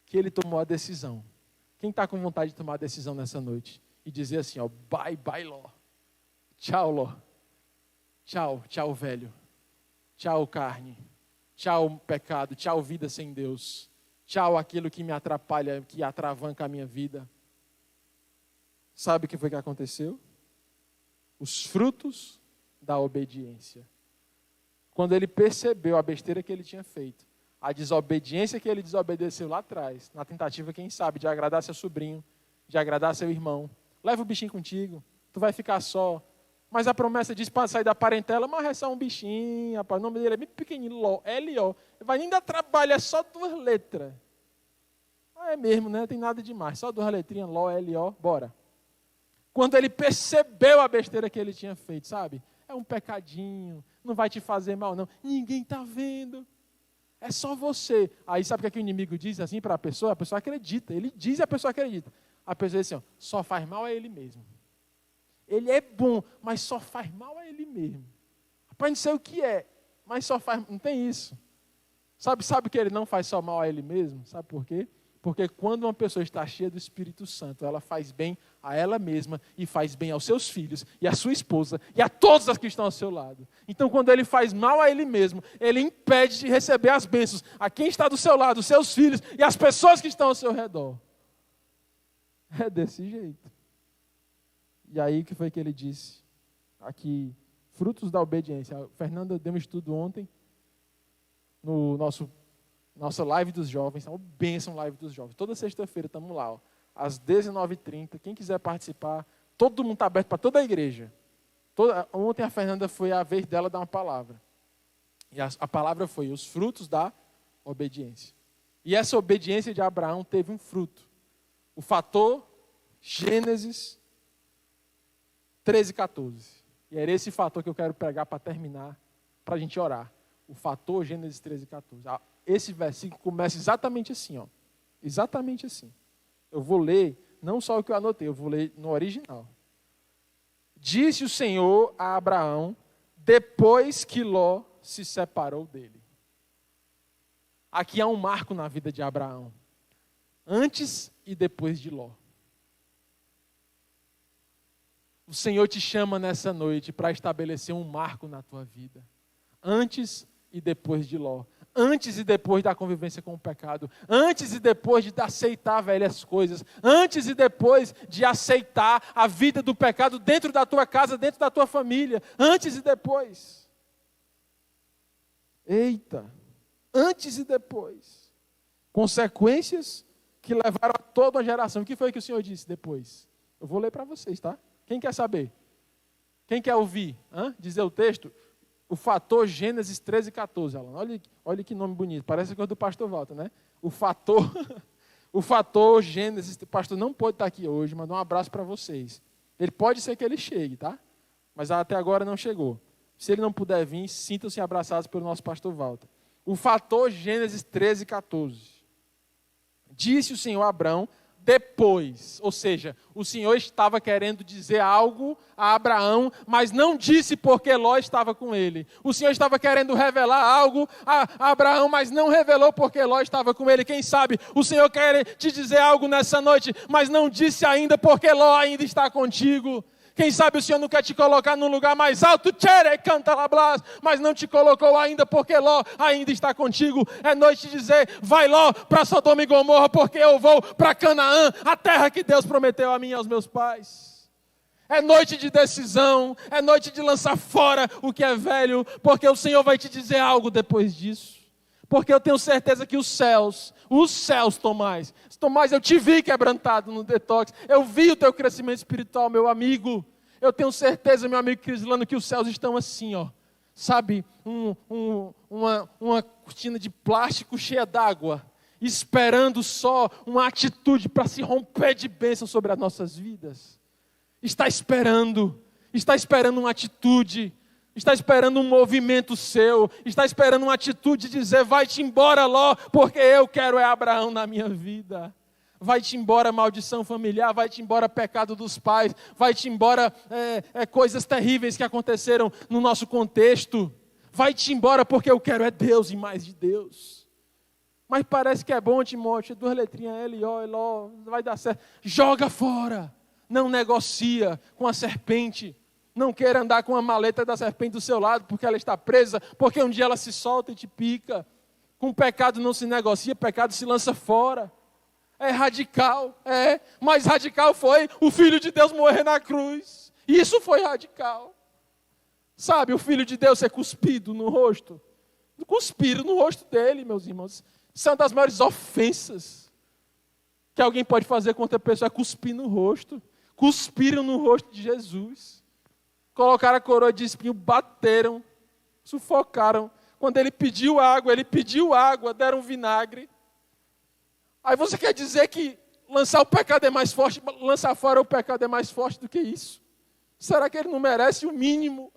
que ele tomou a decisão. Quem está com vontade de tomar a decisão nessa noite? E dizer assim, ó, bye, bye, Ló. Tchau, Ló. Tchau, tchau, velho. Tchau, carne. Tchau, pecado. Tchau, vida sem Deus. Tchau, aquilo que me atrapalha, que atravanca a minha vida. Sabe o que foi que aconteceu? Os frutos da obediência. Quando ele percebeu a besteira que ele tinha feito, a desobediência que ele desobedeceu lá atrás, na tentativa, quem sabe, de agradar seu sobrinho, de agradar seu irmão. Leva o bichinho contigo, tu vai ficar só. Mas a promessa diz para sair da parentela, mas é só um bichinho, rapaz. O nome dele é bem pequenininho, Ló, L-O. Vai nem dar trabalho, é só 2 letras. Ah, é mesmo, né? Tem nada demais. Só 2 letrinhas, Ló, L-O, bora. Quando ele percebeu a besteira que ele tinha feito, sabe? É um pecadinho, não vai te fazer mal, não. Ninguém está vendo. É só você. Aí sabe o que o inimigo diz assim para a pessoa? A pessoa acredita. Ele diz e a pessoa acredita. A pessoa diz assim, ó, só faz mal a ele mesmo. Ele é bom, mas só faz mal a ele mesmo. Rapaz, não sei o que é, mas só faz, não tem isso. Sabe que ele não faz só mal a ele mesmo? Sabe por quê? Porque quando uma pessoa está cheia do Espírito Santo, ela faz bem a ela mesma e faz bem aos seus filhos e à sua esposa e a todas as que estão ao seu lado. Então, quando ele faz mal a ele mesmo, ele impede de receber as bênçãos a quem está do seu lado, os seus filhos e as pessoas que estão ao seu redor. É desse jeito. E aí, o que foi que ele disse? Aqui, frutos da obediência. A Fernanda deu um estudo ontem no nossa live dos jovens, é uma bênção live dos jovens. Toda sexta-feira estamos lá, ó, às 19h30. Quem quiser participar, todo mundo está aberto para toda a igreja. Ontem a Fernanda foi a vez dela dar uma palavra. E a palavra foi os frutos da obediência. E essa obediência de Abraão teve um fruto. O fator Gênesis 13:14. E era esse fator que eu quero pregar para terminar, para a gente orar. O fator Gênesis 13:14. Esse versículo começa exatamente assim, ó. Exatamente assim. Eu vou ler, não só o que eu anotei, eu vou ler no original. Disse o Senhor a Abraão, depois que Ló se separou dele. Aqui há um marco na vida de Abraão. Antes e depois de Ló. O Senhor te chama nessa noite para estabelecer um marco na tua vida. Antes e depois de Ló. Antes e depois da convivência com o pecado. Antes e depois de aceitar velhas coisas. Antes e depois de aceitar a vida do pecado dentro da tua casa, dentro da tua família. Antes e depois. Eita! Antes e depois. Consequências que levaram a toda uma geração. O que foi que o Senhor disse depois? Eu vou ler para vocês, tá? Quem quer saber? Quem quer ouvir? Dizer o texto? O fator Gênesis 13:14. Olha que nome bonito. Parece coisa do pastor Walter, né? O fator Gênesis. O pastor não pode estar aqui hoje, mandar um abraço para vocês. Ele pode ser que ele chegue, tá? Mas até agora não chegou. Se ele não puder vir, sintam-se abraçados pelo nosso pastor Walter. O fator Gênesis 13:14. Disse o Senhor a Abraão depois, ou seja, o Senhor estava querendo dizer algo a Abraão, mas não disse porque Ló estava com ele. O Senhor estava querendo revelar algo a Abraão, mas não revelou porque Ló estava com ele. Quem sabe o Senhor quer te dizer algo nessa noite, mas não disse ainda porque Ló ainda está contigo. Quem sabe o Senhor não quer te colocar num lugar mais alto, mas não te colocou ainda porque Ló ainda está contigo. É noite de dizer, vai Ló para Sodoma e Gomorra, porque eu vou para Canaã, a terra que Deus prometeu a mim e aos meus pais. É noite de decisão, é noite de lançar fora o que é velho, porque o Senhor vai te dizer algo depois disso. Porque eu tenho certeza que os céus, Tomás, eu te vi quebrantado no detox, eu vi o teu crescimento espiritual, meu amigo. Eu tenho certeza, meu amigo Crislano, que os céus estão assim, ó. Sabe, uma cortina de plástico cheia d'água, esperando só uma atitude para se romper de bênção sobre as nossas vidas. Está esperando uma atitude. Está esperando um movimento seu, está esperando uma atitude de dizer, vai-te embora Ló, porque eu quero Abraão na minha vida. Vai-te embora maldição familiar, vai-te embora pecado dos pais, vai-te embora coisas terríveis que aconteceram no nosso contexto. Vai-te embora porque eu quero Deus e mais de Deus. Mas parece que é bom, Timóteo, 2 letrinhas, L-O, Ló, vai dar certo. Joga fora, não negocia com a serpente. Não queira andar com a maleta da serpente do seu lado, porque ela está presa, porque um dia ela se solta e te pica. Com pecado não se negocia, pecado se lança fora. É radical, mas radical foi o Filho de Deus morrer na cruz. Isso foi radical. Sabe, o Filho de Deus ser cuspido no rosto. Cuspiram no rosto dele, meus irmãos. Isso é uma das maiores ofensas que alguém pode fazer contra a pessoa, é cuspir no rosto. Cuspiram no rosto de Jesus. Colocaram a coroa de espinho, bateram, sufocaram. Quando ele pediu água, deram vinagre. Aí você quer dizer que lançar o pecado é mais forte, lançar fora o pecado é mais forte do que isso? Será que ele não merece o mínimo?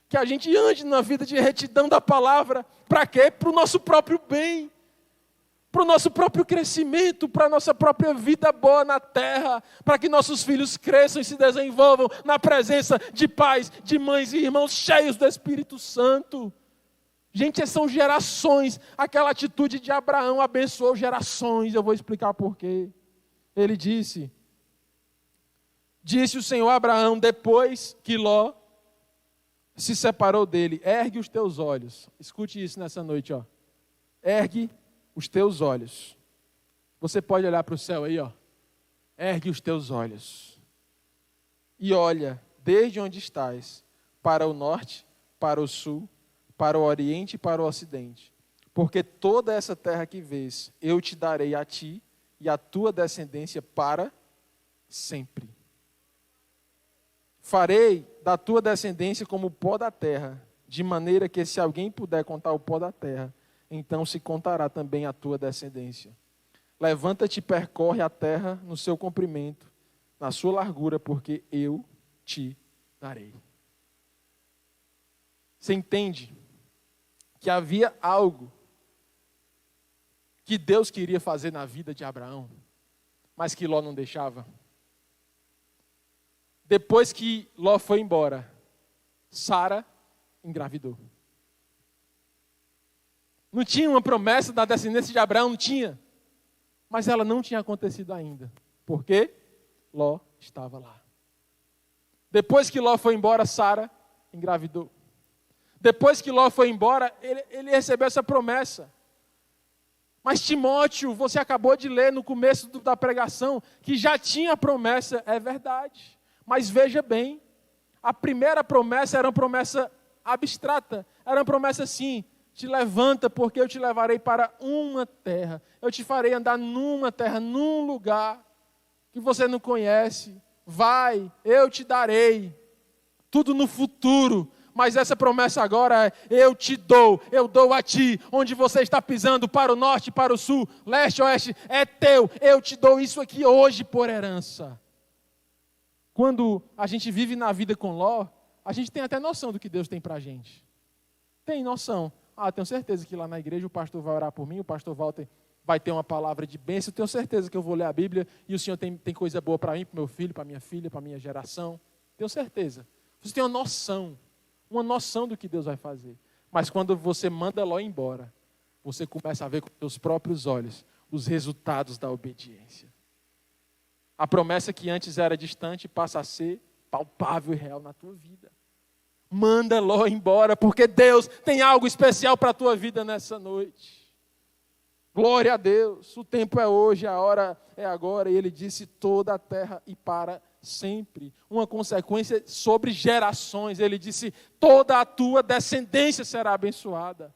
Que a gente ande na vida de retidão da palavra. Para quê? Para o nosso próprio bem. Para o nosso próprio crescimento, para a nossa própria vida boa na terra, para que nossos filhos cresçam e se desenvolvam na presença de pais, de mães e irmãos cheios do Espírito Santo. Gente, são gerações. Aquela atitude de Abraão abençoou gerações. Eu vou explicar por quê. Ele disse o Senhor a Abraão, depois que Ló se separou dele: ergue os teus olhos. Escute isso nessa noite, ó. Ergue os teus olhos. Você pode olhar para o céu aí, ó. Ergue os teus olhos. E olha, desde onde estás, para o norte, para o sul, para o oriente e para o ocidente. Porque toda essa terra que vês, eu te darei a ti e a tua descendência para sempre. Farei da tua descendência como o pó da terra, de maneira que se alguém puder contar o pó da terra, então se contará também a tua descendência. Levanta-te e percorre a terra no seu comprimento, na sua largura, porque eu te darei. Você entende que havia algo que Deus queria fazer na vida de Abraão, mas que Ló não deixava? Depois que Ló foi embora, Sara engravidou. Não tinha uma promessa da descendência de Abraão? Não tinha. Mas ela não tinha acontecido ainda. Por quê? Ló estava lá. Depois que Ló foi embora, Sara engravidou. Depois que Ló foi embora, ele recebeu essa promessa. Mas Timóteo, você acabou de ler no começo da pregação, que já tinha promessa, é verdade. Mas veja bem, a primeira promessa era uma promessa abstrata. Era uma promessa assim: te levanta, porque eu te levarei para uma terra. Eu te farei andar numa terra, num lugar que você não conhece. Vai, eu te darei. Tudo no futuro. Mas essa promessa agora é: eu te dou, eu dou a ti. Onde você está pisando, para o norte, para o sul, leste, oeste, é teu. Eu te dou isso aqui hoje por herança. Quando a gente vive na vida com Ló, a gente tem até noção do que Deus tem para a gente. Tem noção. Tenho certeza que lá na igreja o pastor vai orar por mim, o pastor Walter vai ter uma palavra de bênção. Tenho certeza que eu vou ler a Bíblia e o Senhor tem coisa boa para mim, para o meu filho, para minha filha, para a minha geração. Tenho certeza. Você tem uma noção do que Deus vai fazer. Mas quando você manda Ló embora, você começa a ver com os seus próprios olhos os resultados da obediência. A promessa que antes era distante passa a ser palpável e real na tua vida. Manda Ló embora, porque Deus tem algo especial para a tua vida nessa noite. Glória a Deus, o tempo é hoje, a hora é agora. E ele disse: toda a terra e para sempre. Uma consequência sobre gerações. Ele disse: toda a tua descendência será abençoada.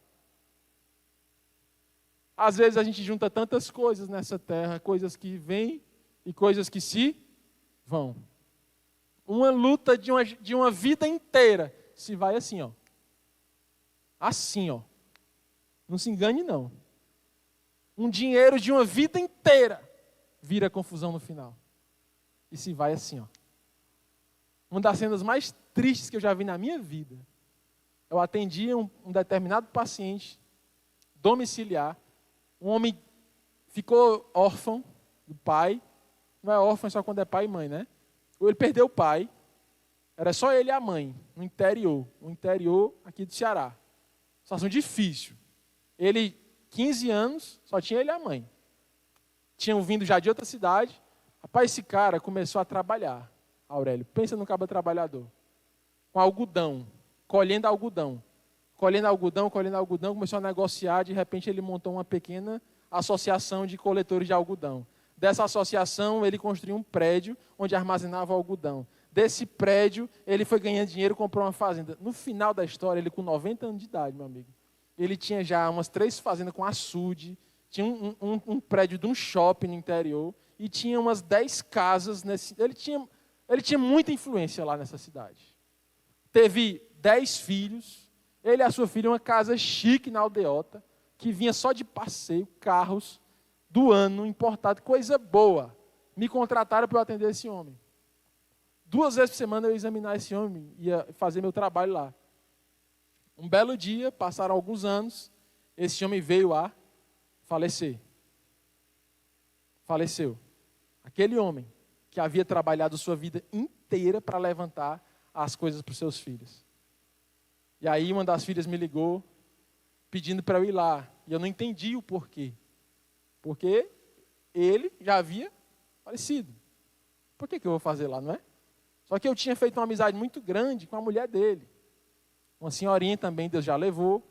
Às vezes a gente junta tantas coisas nessa terra, coisas que vêm e coisas que se vão. Uma luta de uma vida inteira se vai assim, ó. Assim, ó. Não se engane, não. Um dinheiro de uma vida inteira vira confusão no final. E se vai assim, ó. Uma das cenas mais tristes que eu já vi na minha vida. Eu atendi um determinado paciente domiciliar. Um homem ficou órfão do pai. Não é órfão só quando é pai e mãe, né? Ele perdeu o pai. Era só ele e a mãe, no interior aqui do Ceará. Situação difícil. Ele, 15 anos, só tinha ele e a mãe. Tinham vindo já de outra cidade. Rapaz, esse cara começou a trabalhar, Aurélio. Pensa no cabo trabalhador. Com algodão, colhendo algodão. Colhendo algodão, começou a negociar. De repente ele montou uma pequena associação de coletores de algodão. Dessa associação ele construiu um prédio onde armazenava algodão. Desse prédio, ele foi ganhando dinheiro e comprou uma fazenda. No final da história, ele com 90 anos de idade, meu amigo, ele tinha já umas 3 fazendas com açude, tinha um prédio de um shopping no interior e tinha umas 10 casas. Ele tinha muita influência lá nessa cidade. Teve 10 filhos, ele e a sua filha, uma casa chique na aldeota, que vinha só de passeio, carros do ano, importado, coisa boa. Me contrataram para eu atender esse homem. 2 vezes por semana eu ia examinar esse homem, ia fazer meu trabalho lá. Um belo dia, passaram alguns anos, esse homem veio a falecer. faleceu. Aquele homem que havia trabalhado sua vida inteira para levantar as coisas para os seus filhos. E aí uma das filhas me ligou, pedindo para eu ir lá. E eu não entendi o porquê. Porque ele já havia falecido. Por que eu vou fazer lá, não é? Só que eu tinha feito uma amizade muito grande com a mulher dele. Uma senhorinha também, Deus já levou.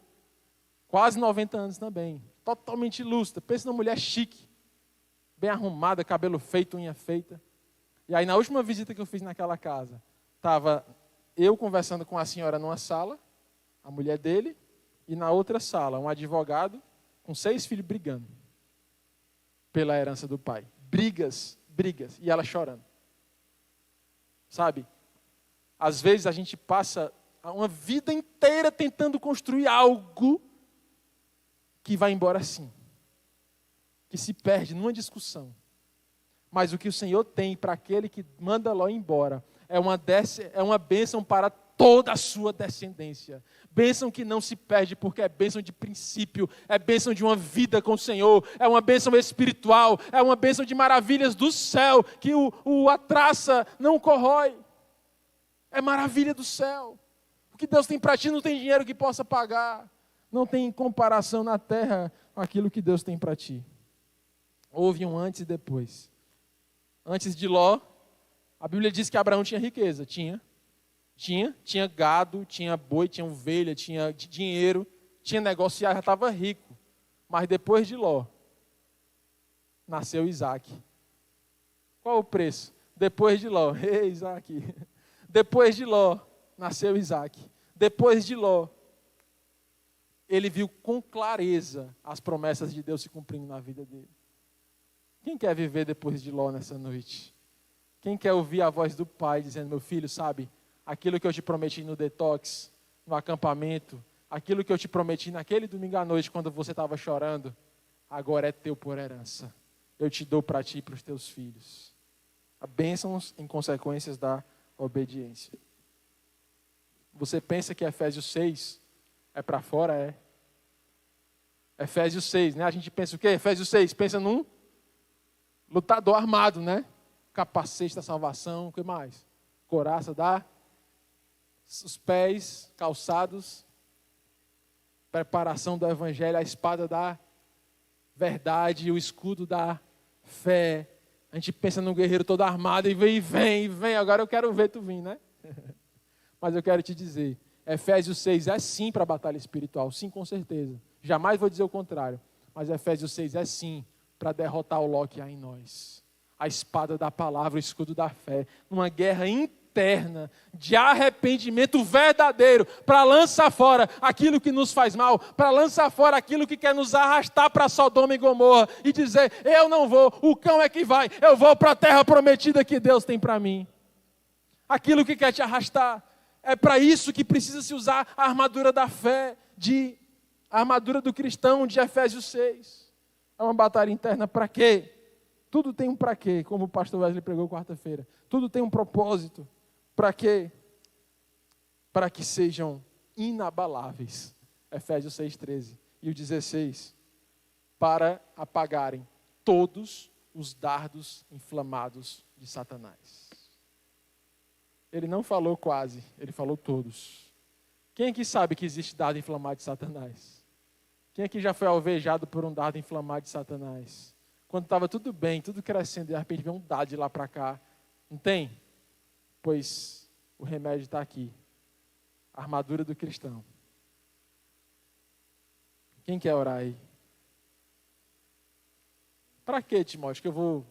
Quase 90 anos também. Totalmente ilustra. Pensa numa mulher chique. Bem arrumada, cabelo feito, unha feita. E aí, na última visita que eu fiz naquela casa, estava eu conversando com a senhora numa sala, a mulher dele, e na outra sala, um advogado com 6 filhos brigando pela herança do pai. Brigas, e ela chorando. Sabe? Às vezes a gente passa uma vida inteira tentando construir algo que vai embora assim. Que se perde numa discussão. Mas o que o Senhor tem para aquele que manda Ló embora é uma bênção para toda a sua descendência. Bênção que não se perde porque é bênção de princípio, é bênção de uma vida com o Senhor, é uma bênção espiritual, é uma bênção de maravilhas do céu, que a traça não corrói. É maravilha do céu. O que Deus tem para ti não tem dinheiro que possa pagar. Não tem comparação na terra com aquilo que Deus tem para ti. Houve um antes e depois. Antes de Ló, a Bíblia diz que Abraão tinha riqueza. Tinha gado, tinha boi, tinha ovelha, tinha dinheiro, tinha negócio, já estava rico. Mas depois de Ló, nasceu Isaac. Qual o preço? Depois de Ló, ei Isaac. Depois de Ló, nasceu Isaac. Depois de Ló, ele viu com clareza as promessas de Deus se cumprindo na vida dele. Quem quer viver depois de Ló nessa noite? Quem quer ouvir a voz do pai dizendo, meu filho, sabe, aquilo que eu te prometi no detox, no acampamento, aquilo que eu te prometi naquele domingo à noite quando você estava chorando, agora é teu por herança. Eu te dou para ti e para os teus filhos. Há bênçãos em consequências da obediência. Você pensa que Efésios 6 é para fora? É. Efésios 6, né? A gente pensa o quê? Efésios 6, pensa num lutador armado, né? Capacete da salvação, o que mais? Couraça os pés calçados, preparação do evangelho, a espada da verdade, o escudo da fé. A gente pensa num guerreiro todo armado e vem. Agora eu quero ver tu vir, né? Mas eu quero te dizer, Efésios 6 é sim para a batalha espiritual, sim, com certeza. Jamais vou dizer o contrário, mas Efésios 6 é sim para derrotar o Ló que há em nós. A espada da palavra, o escudo da fé, numa guerra interna de arrependimento verdadeiro, para lançar fora aquilo que nos faz mal, para lançar fora aquilo que quer nos arrastar para Sodoma e Gomorra e dizer, eu não vou, o cão é que vai, eu vou para a terra prometida que Deus tem para mim. Aquilo que quer te arrastar, é para isso que precisa se usar a armadura da fé, a armadura do cristão de Efésios 6. É uma batalha interna para quê? Tudo tem um para quê, como o pastor Wesley pregou quarta-feira. Tudo tem um propósito. Para quê? Para que sejam inabaláveis. Efésios 6,13. E o 16. Para apagarem todos os dardos inflamados de Satanás. Ele não falou quase, ele falou todos. Quem aqui sabe que existe dardo inflamado de Satanás? Quem aqui já foi alvejado por um dardo inflamado de Satanás? Quando estava tudo bem, tudo crescendo, e de repente veio um dardo de lá para cá. Não tem? Pois o remédio está aqui. A armadura do cristão. Quem quer orar aí? Para que, Timóteo, que eu vou...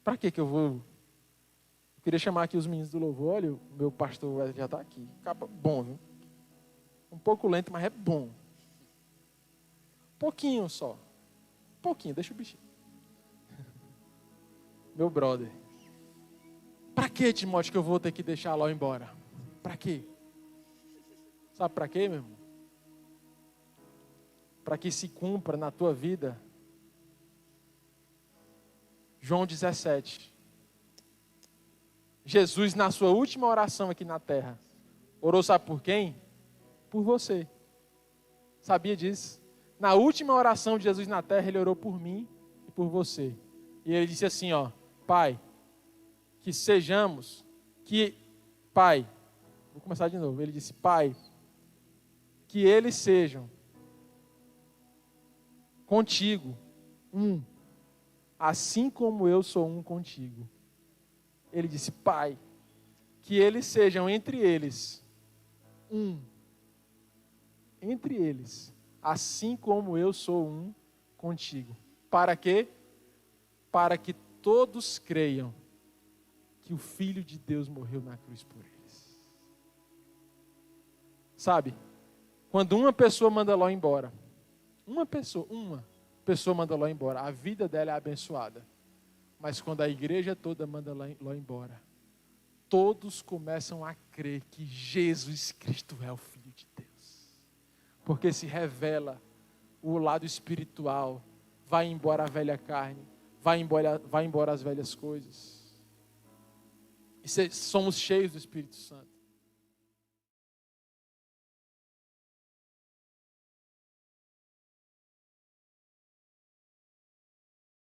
Para que eu vou... Eu queria chamar aqui os meninos do louvor. Olha, o meu pastor já está aqui. Bom, viu? Um pouco lento, mas é bom. Pouquinho só. Pouquinho, deixa o bichinho. Meu brother. Para que, Timóteo, que eu vou ter que deixar Ló embora? Para quê? Sabe para quê, meu irmão? Para que se cumpra na tua vida João 17. Jesus, na sua última oração aqui na terra, orou, sabe por quem? Por você. Sabia disso? Na última oração de Jesus na terra, ele orou por mim e por você. E ele disse assim, ó, Pai, vou começar de novo. Ele disse, Pai, que eles sejam contigo assim como eu sou um contigo. Ele disse, Pai, que eles sejam entre eles, entre eles, assim como eu sou um contigo. Para quê? Para que todos creiam que o Filho de Deus morreu na cruz por eles. Sabe, quando uma pessoa manda Ló embora, uma pessoa manda Ló embora, a vida dela é abençoada. Mas quando a igreja toda manda Ló embora, todos começam a crer que Jesus Cristo é o Filho de Deus. Porque se revela o lado espiritual, vai embora a velha carne, vai embora as velhas coisas. E somos cheios do Espírito Santo.